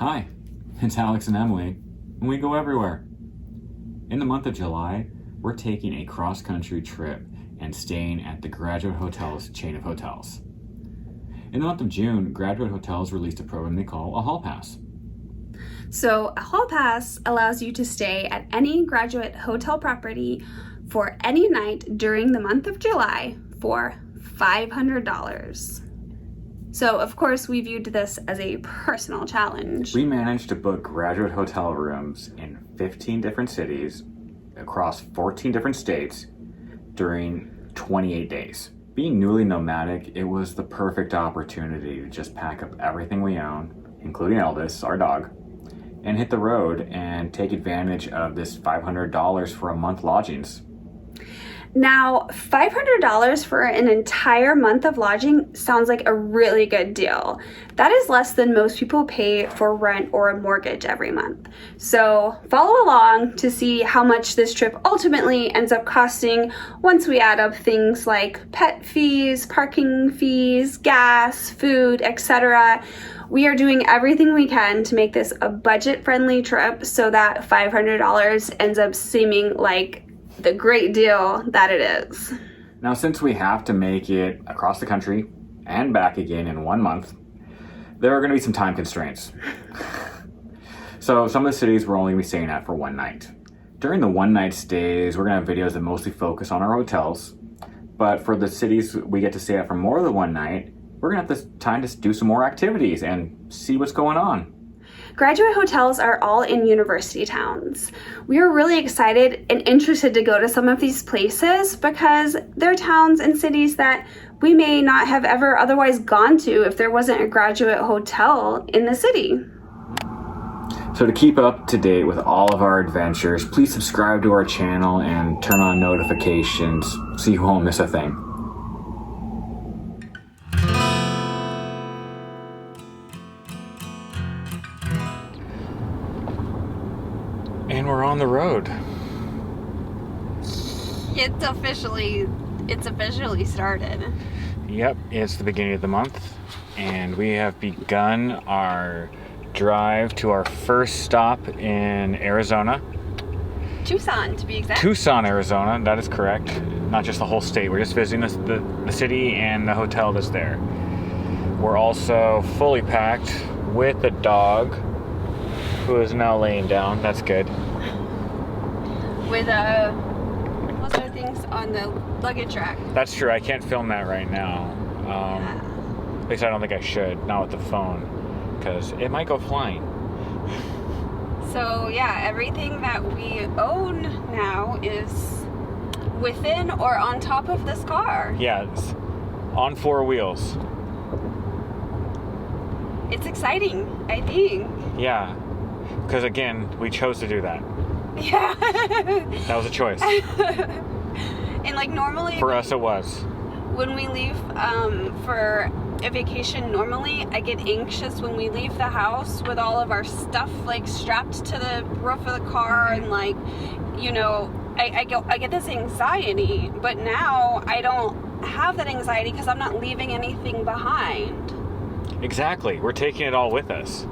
Hi, it's Alex and Emily, and we go everywhere. In the month of July, we're taking a cross-country trip and staying at the Graduate Hotels chain of hotels. In the month of June, Graduate Hotels released a program they call a Hall Pass. So a Hall Pass allows you to stay at any Graduate Hotel property for any night during the month of July for $500. So of course we viewed this as a personal challenge. We managed to book Graduate Hotel rooms in 15 different cities across 14 different states during 28 days. Being newly nomadic, it was the perfect opportunity to just pack up everything we own, including Elvis, our dog, and hit the road and take advantage of this $500 for a month lodgings. Now, $500 for an entire month of lodging sounds like a really good deal. That is less than most people pay for rent or a mortgage every month. So follow along to see how much this trip ultimately ends up costing once we add up things like pet fees, parking fees, gas, food, etc. We are doing everything we can to make this a budget-friendly trip so that $500 ends up seeming like the great deal that it is. Now, since we have to make it across the country and back again in 1 month, there are going to be some time constraints. So some of the cities we're only going to be staying at for one night. During the one night stays, we're going to have videos that mostly focus on our hotels. But for the cities we get to stay at for more than one night, we're going to have this time to do some more activities and see what's going on. Graduate hotels are all in university towns. We are really excited and interested to go to some of these places because they're towns and cities that we may not have ever otherwise gone to if there wasn't a graduate hotel in the city. So to keep up to date with all of our adventures, please subscribe to our channel and turn on notifications so you won't miss a thing. And we're on the road. It's officially started. Yep, it's the beginning of the month, and we have begun our drive to our first stop in Arizona. Tucson, to be exact. Tucson, Arizona, that is correct. Not just the whole state, we're just visiting the city and the hotel that's there. We're also fully packed with the dog, who is now laying down. That's good. With most other things on the luggage rack. That's true. I can't film that right now. At least I don't think I should. Not with the phone, because it might go flying. So yeah, everything that we own now is within or on top of this car. Yeah, it's on four wheels. It's exciting, I think. Yeah. Because again, we chose to do that. Yeah. That was a choice. And like normally... For us it was. When we leave for a vacation, normally I get anxious when we leave the house with all of our stuff like strapped to the roof of the car and like, you know, I get this anxiety. But now I don't have that anxiety because I'm not leaving anything behind. Exactly. We're taking it all with us.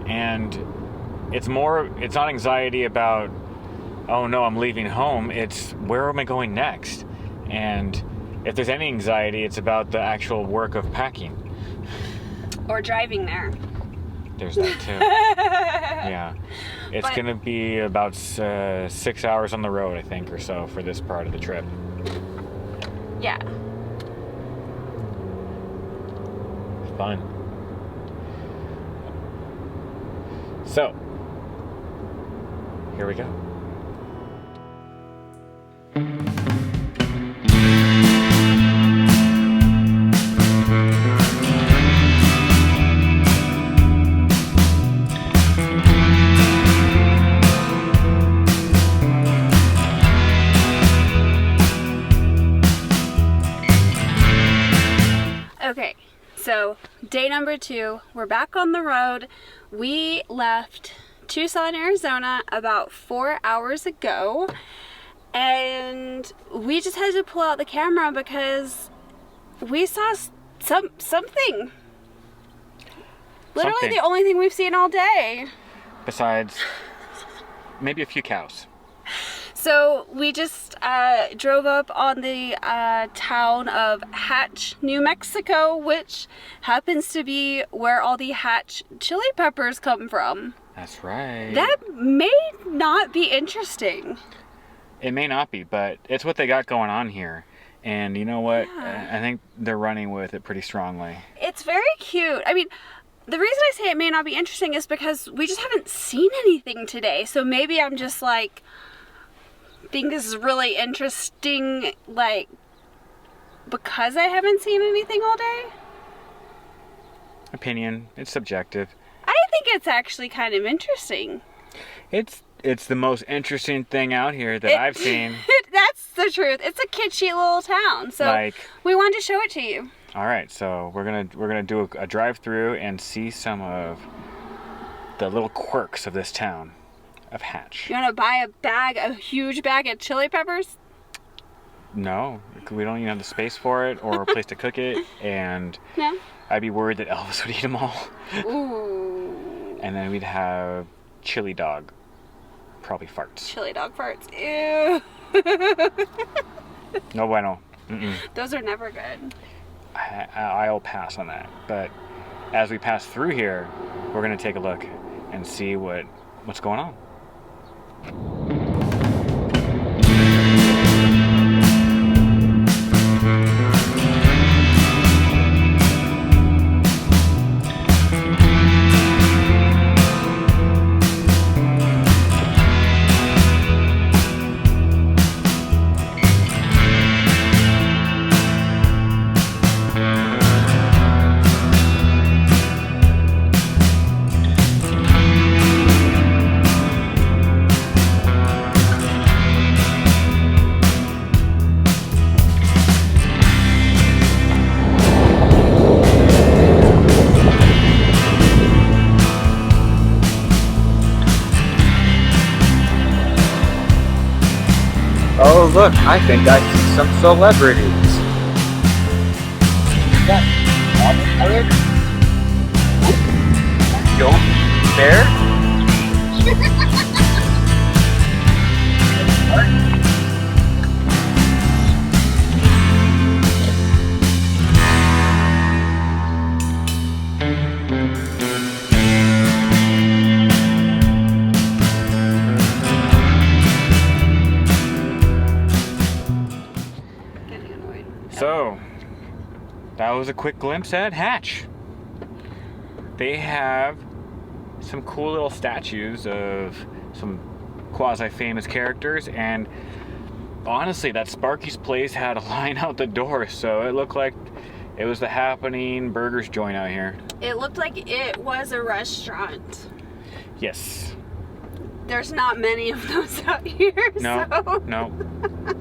And it's not anxiety about, oh no, I'm leaving home. It's where am I going next? And if there's any anxiety, it's about the actual work of packing. Or driving there. There's that too. Yeah. It's going to be about 6 hours on the road, I think, or so for this part of the trip. Yeah. Fun. So, here we go. Okay, so day number 2, we're back on the road. We left Tucson, Arizona about 4 hours ago, and we just had to pull out the camera because we saw something. Literally something. the only thing we've seen all day. Besides maybe a few cows. So we just drove up on the town of Hatch, New Mexico, which happens to be where all the Hatch chili peppers come from. That's right. That may not be interesting. It may not be, but it's what they got going on here. And you know what? Yeah. I think they're running with it pretty strongly. It's very cute. I mean, the reason I say it may not be interesting is because we just haven't seen anything today. So maybe I'm just like, think this is really interesting, like, because I haven't seen anything all day. Opinion. It's subjective. I think it's actually kind of interesting. It's the most interesting thing out here that I've seen. That's the truth. It's a kitschy little town, so Like, we wanted to show it to you. all right, so we're gonna do a drive-through and see some of the little quirks of this town of Hatch. You want to buy a huge bag of chili peppers? No, we don't even have the space for it or a place to cook it, and No. I'd be worried that Elvis would eat them all. Ooh. And then we'd have chili dog, probably farts. Chili dog farts. Ew. No bueno. Mm-mm. Those are never good. I'll pass on that. But as we pass through here, we're gonna take a look and see what's going on. Oh, look, I think I see some celebrities. That Alex? Yo, there? Getting annoyed. So, that was a quick glimpse at Hatch. They have some cool little statues of some quasi-famous characters, and honestly, that Sparky's place had a line out the door, so it looked like it was the happening burgers joint out here. It looked like it was a restaurant. Yes. There's not many of those out here. No, so. no.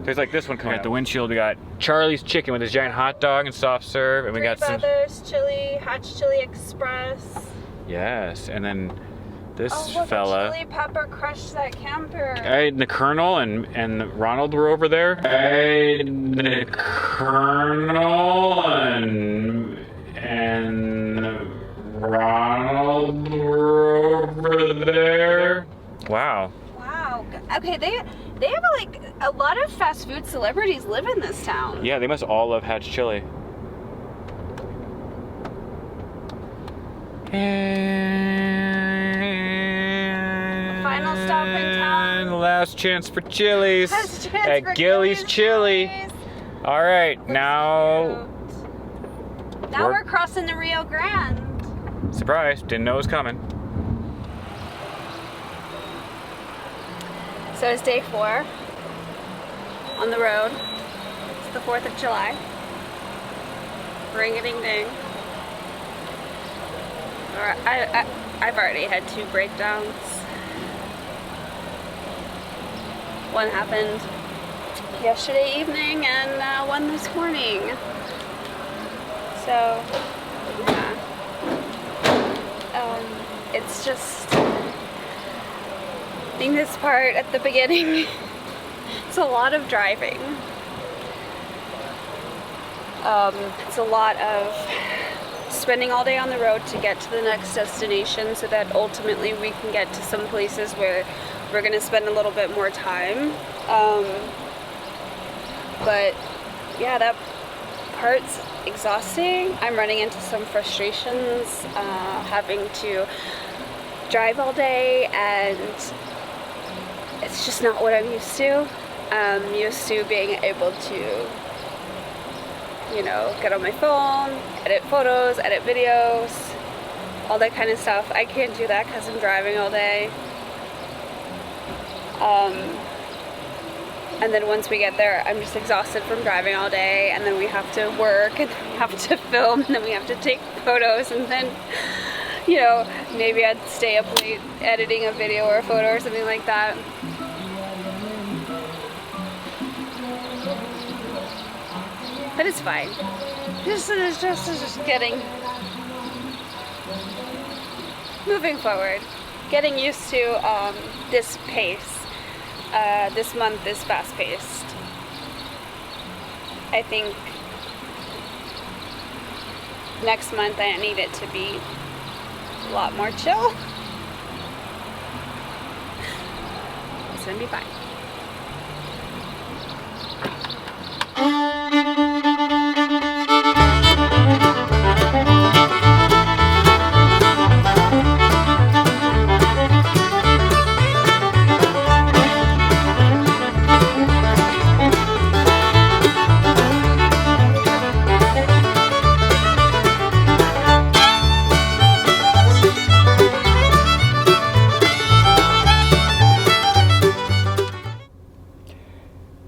There's like this one coming at the windshield. We got Charlie's Chicken with his giant hot dog and soft serve, and we got some. Brothers Chili, Hatch Chili Express. Yes, and then this Oh, look, fella. Chili Pepper crushed that camper. Hey, the Colonel and Ronald were over there. Hey, the Colonel and Ronald were over there. Wow. Wow. Okay, they have like a lot of fast food celebrities live in this town. Yeah, they must all love Hatch chili. And Final stop in town. last chance for Chili's Last chance at for Gilly's Chili. Chili's. All right, Looks now cute. Now we're crossing the Rio Grande. surprise, didn't know it was coming. So it's day 4 on the road. It's the 4th of July. Ring-a-ding-ding. I've already had 2 breakdowns. One happened yesterday evening and one this morning. So, yeah. It's just, I think this part at the beginning, it's a lot of driving. It's a lot of spending all day on the road to get to the next destination so that ultimately we can get to some places where we're going to spend a little bit more time. But yeah, that part's exhausting. I'm running into some frustrations having to drive all day, and it's just not what I'm used to. I'm used to being able to, you know, get on my phone, edit photos, edit videos, all that kind of stuff. I can't do that because I'm driving all day. And then once we get there, I'm just exhausted from driving all day, and then we have to work, and then we have to film, and then we have to take photos, and then, you know, maybe I'd stay up late editing a video or a photo or something like that. But it's fine. This is just getting, moving forward, getting used to this pace. This month is fast-paced. I think next month I need it to be a lot more chill. It's gonna be fine.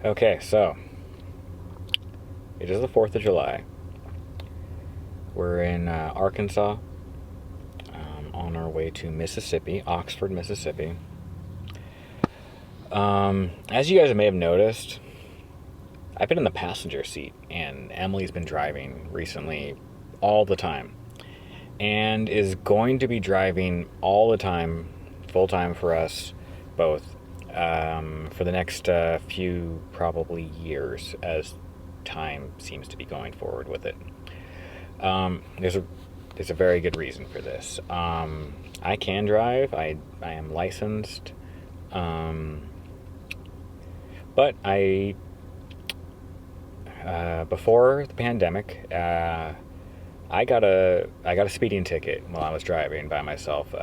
Okay, so it is the 4th of July. We're in Arkansas, on our way to Mississippi, Oxford, Mississippi. As you guys may have noticed, I've been in the passenger seat, and Emily's been driving recently all the time, and is going to be driving all the time, full time for us both. For the next few probably years, as time seems to be going forward with it. There's a very good reason for this. I can drive. I am licensed, but I before the pandemic, I got a speeding ticket while I was driving by myself,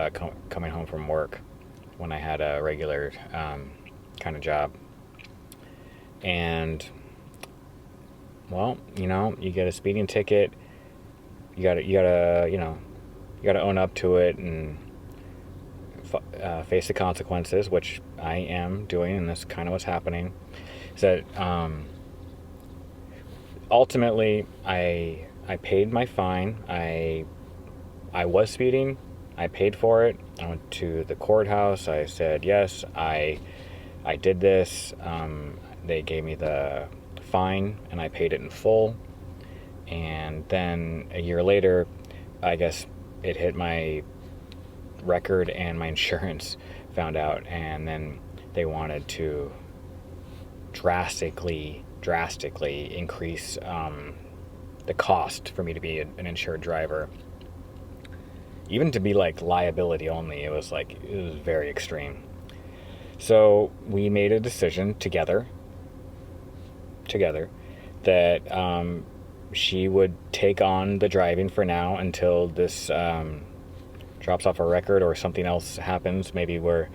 coming home from work, when I had a regular kind of job. And, well, you know, you get a speeding ticket, you gotta own up to it and face the consequences, which I am doing, and that's kind of what's happening. Is that ultimately I paid my fine. I was speeding. I paid for it. I went to the courthouse. I said, yes, I did this. They gave me the fine, and I paid it in full. And then a year later, I guess it hit my record, and my insurance found out, and then they wanted to drastically increase the cost for me to be an insured driver. Even to be like liability only, it was very extreme. So we made a decision together that she would take on the driving for now until this drops off our record or something else happens, maybe where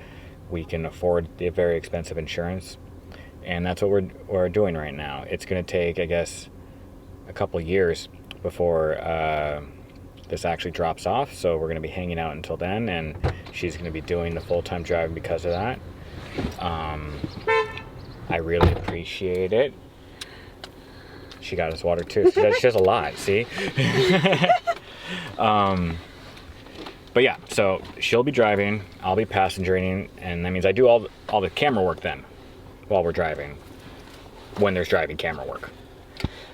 we can afford the very expensive insurance. And that's what we're doing right now. It's going to take, I guess, a couple years before this actually drops off, so we're going to be hanging out until then, and she's going to be doing the full-time driving because of that. I really appreciate it. She got us water too. She does a lot, see? But yeah, so she'll be driving, I'll be passengering, and that means I do all the camera work then while we're driving, when there's driving camera work.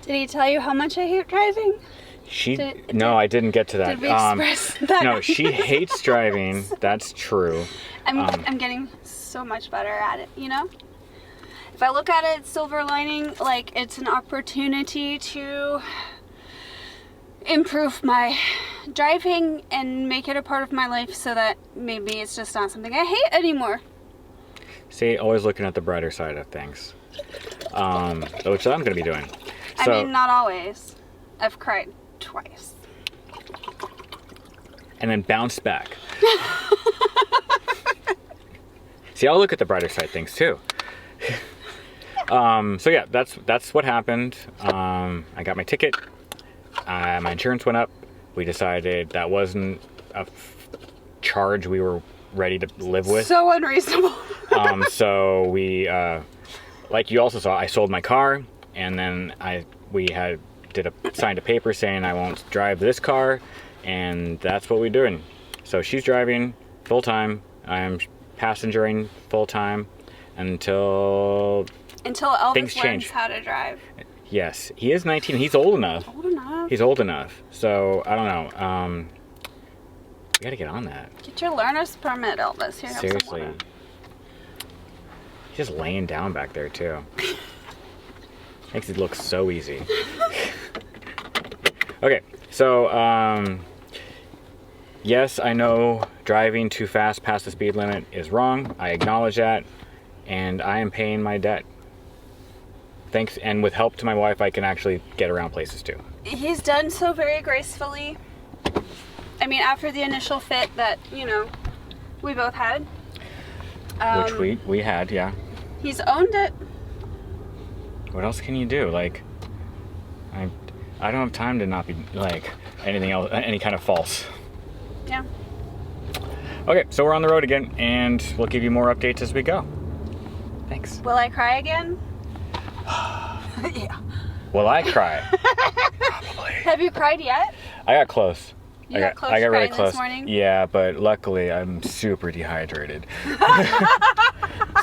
Did he tell you how much I hate driving? I didn't get to that. Did we express that? No, she hates driving. That's true. I'm getting so much better at it, you know? If I look at it, silver lining, like it's an opportunity to improve my driving and make it a part of my life so that maybe it's just not something I hate anymore. See, always looking at the brighter side of things. Which I'm going to be doing. I mean, not always. I've cried twice. And then bounced back. See, I'll look at the brighter side of things too. So yeah, that's what happened. I got my ticket. My insurance went up. We decided that wasn't a charge we were ready to live with. So unreasonable. So we, like you also saw, I sold my car, and then signed a paper saying I won't drive this car, and that's what we're doing. So she's driving full time. I'm passengering full time until Elvis things learns change. how to drive. Yes, he is 19. He's old enough. Old enough. He's old enough. So I don't know. We gotta get on that. Get your learner's permit, Elvis. Here, have some Seriously. water. He's just laying down back there too. Makes it look so easy. Okay, so yes, I know driving too fast past the speed limit is wrong. I acknowledge that, and I am paying my debt. Thanks, and with help to my wife, I can actually get around places too. He's done so very gracefully. I mean, after the initial fit that, we both had. Which we had, yeah. He's owned it. What else can you do? Like, I don't have time to not be, like, anything else, any kind of false. Yeah. Okay, so we're on the road again, and we'll give you more updates as we go. Thanks. Will I cry again? Yeah. Will I cry? Probably. Have you cried yet? I got close. You got close I got really crying close. this morning? Yeah, but luckily I'm super dehydrated.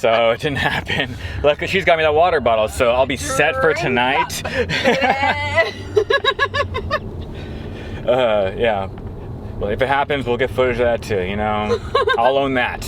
So it didn't happen. Luckily she's got me that water bottle, so I'll be set for tonight. Yeah. Well, if it happens, we'll get footage of that too, I'll own that.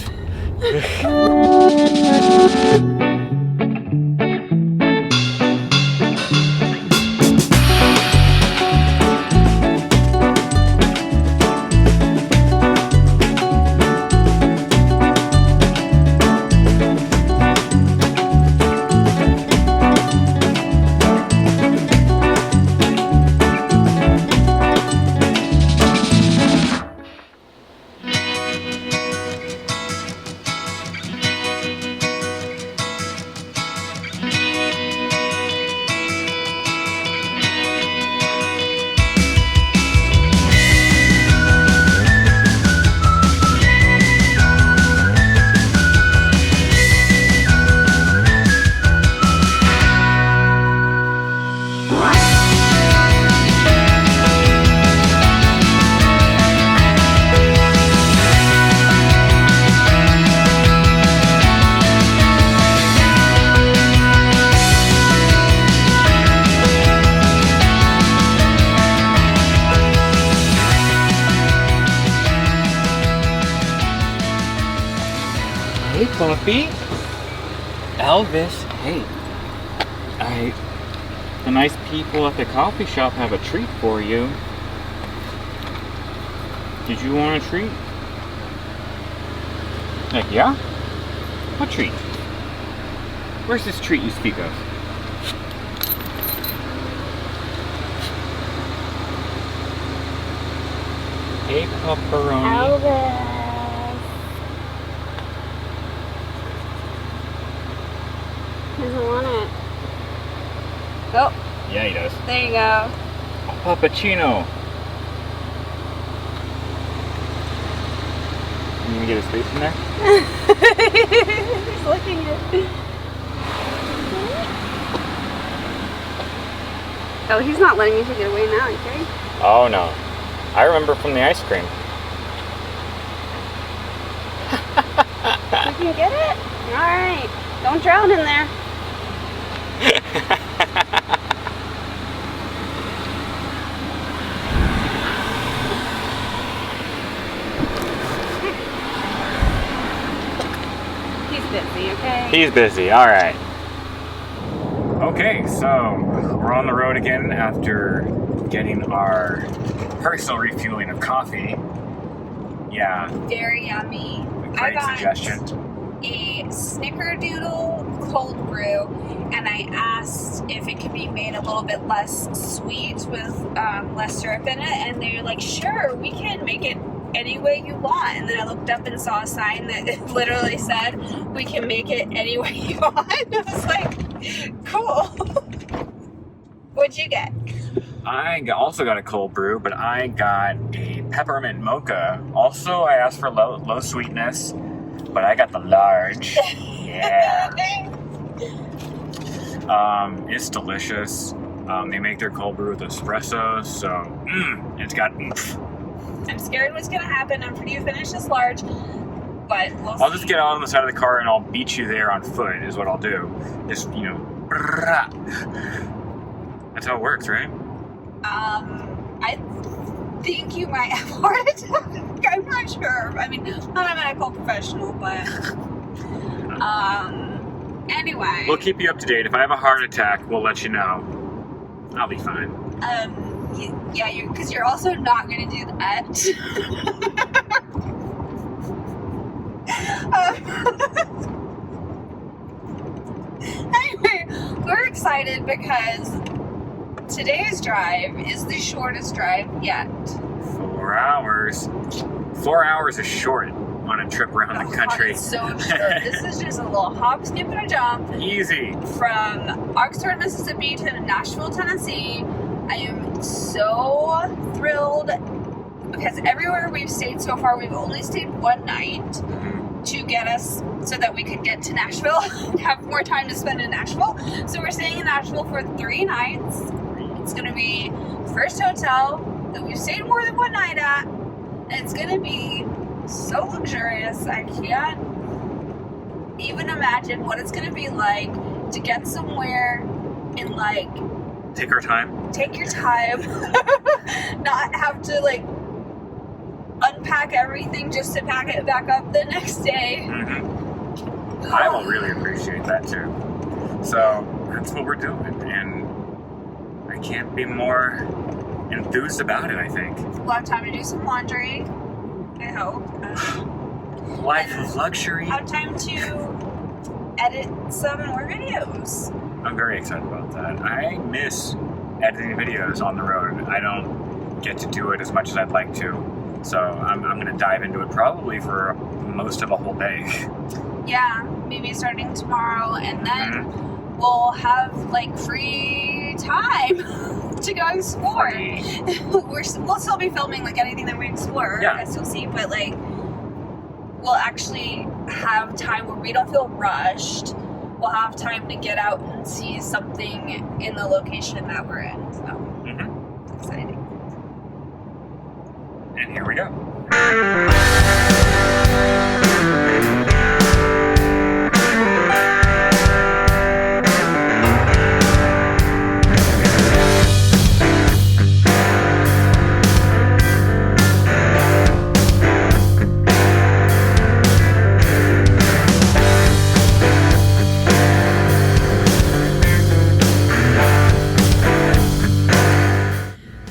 Hey, puppy. Elvis, hey. The nice people at the coffee shop have a treat for you. Did you want a treat? Like, yeah? What treat? Where's this treat you speak of? Hey, pepperoni. Elvis. Doesn't want it. Oh, Yeah, he does. there you go. Pup-a-ccino. You gonna get his face in there? He's looking at it. Oh, he's not letting me take it away now, you kidding? Oh no. I remember from the ice cream. You can get it? Alright. Don't drown in there. He's busy, okay? He's busy, alright. Okay, so we're on the road again after getting our personal refueling of coffee. Yeah, Very yummy. I great got suggestion. a snickerdoodle cold brew, and I asked if it could be made a little bit less sweet with less syrup in it, and they're like, sure, we can make it any way you want. And then I looked up and saw a sign that it literally said, we can make it any way you want. I was like, cool. What'd you get? Also got a cold brew, but I got a peppermint mocha. Also, I asked for low sweetness, but I got the large. Yeah. It's delicious. They make their cold brew with espresso, so it's got oomph. I'm scared what's gonna happen after you finish this large, but we'll I'll see. just get out on the side of the car and I'll beat you there on foot, is what I'll do. Just, that's how it works, right? I think you might have a heart attack. I'm not sure. I mean, I'm not a medical professional, but anyway. We'll keep you up to date. If I have a heart attack, we'll let you know. I'll be fine. Yeah, because you're also not going to do that. Anyway, we're excited because today's drive is the shortest drive yet. 4 hours. 4 hours is short on a trip around the country. It's so short. This is just a little hop, skip, and a jump. Easy. From Oxford, Mississippi to Nashville, Tennessee. I am so thrilled because everywhere we've stayed so far, we've only stayed one night to get us so that we could get to Nashville and have more time to spend in Nashville. So we're staying in Nashville for 3 nights. It's going to be first hotel that we've stayed more than one night at. And it's going to be so luxurious. I can't even imagine what it's going to be like to get somewhere and like Take our time. take your time, not have to like unpack everything just to pack it back up the next day. I will really appreciate that too. So that's what we're doing, and I can't be more enthused about it, I think. We'll have time to do some laundry, I hope. Life of luxury. Have time to edit some more videos. I'm very excited about that. I miss editing videos on the road. I don't get to do it as much as I'd like to. So I'm going to dive into it probably for most of a whole day. Yeah, maybe starting tomorrow, and then we'll have like free time to go explore. We'll still be filming like anything that we explore, Yeah. as you'll see, but like we'll actually have time where we don't feel rushed. We'll have time to get out and see something in the location that we're in. So exciting. And here we go.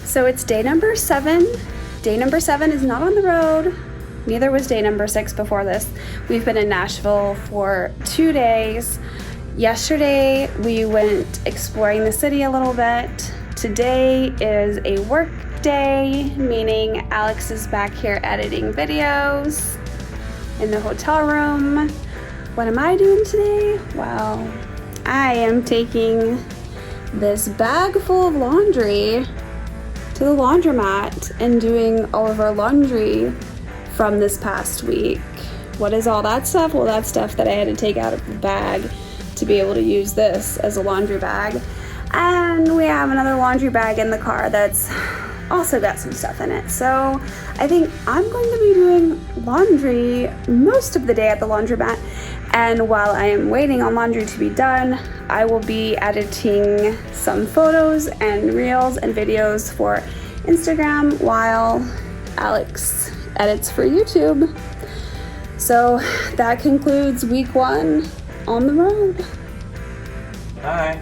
So it's day number 7. Day number 7 is not on the road. Neither was day number 6 before this. We've been in Nashville for 2 days. Yesterday we went exploring the city a little bit. Today is a work day, meaning Alex is back here editing videos in the hotel room. What am I doing today? Well, I am taking this bag full of laundry to the laundromat and doing all of our laundry from this past week. What is all that stuff? Well, that's stuff that I had to take out of the bag to be able to use this as a laundry bag. And we have another laundry bag in the car that's also got some stuff in it. So I think I'm going to be doing laundry most of the day at the laundromat. And while I am waiting on laundry to be done, I will be editing some photos and reels and videos for Instagram while Alex edits for YouTube. So that concludes week 1 on the road. Bye.